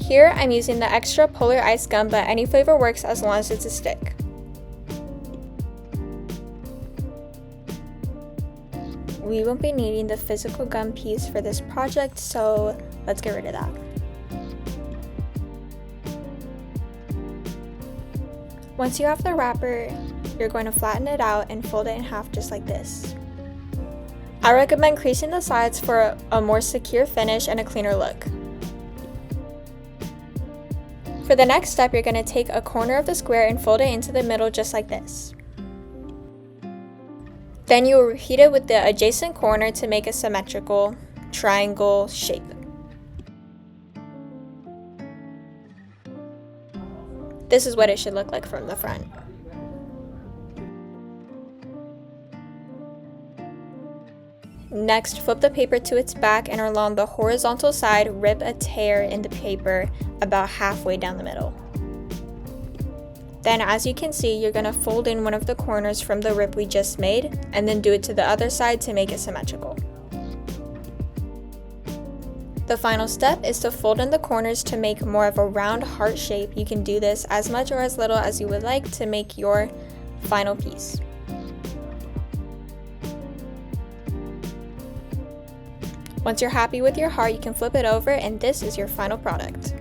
Here I'm using the extra polar ice gum, but any flavor works as long as it's a stick. We won't be needing the physical gum piece for this project, so let's get rid of that. Once you have the wrapper, you're going to flatten it out and fold it in half just like this. I recommend creasing the sides for a more secure finish and a cleaner look. For the next step, you're going to take a corner of the square and fold it into the middle just like this. Then you will repeat it with the adjacent corner to make a symmetrical triangle shape. This is what it should look like from the front. Next, flip the paper to its back and along the horizontal side, rip a tear in the paper about halfway down the middle. Then, as you can see, you're going to fold in one of the corners from the rip we just made, and then do it to the other side to make it symmetrical. The final step is to fold in the corners to make more of a round heart shape. You can do this as much or as little as you would like to make your final piece. Once you're happy with your heart, you can flip it over and this is your final product.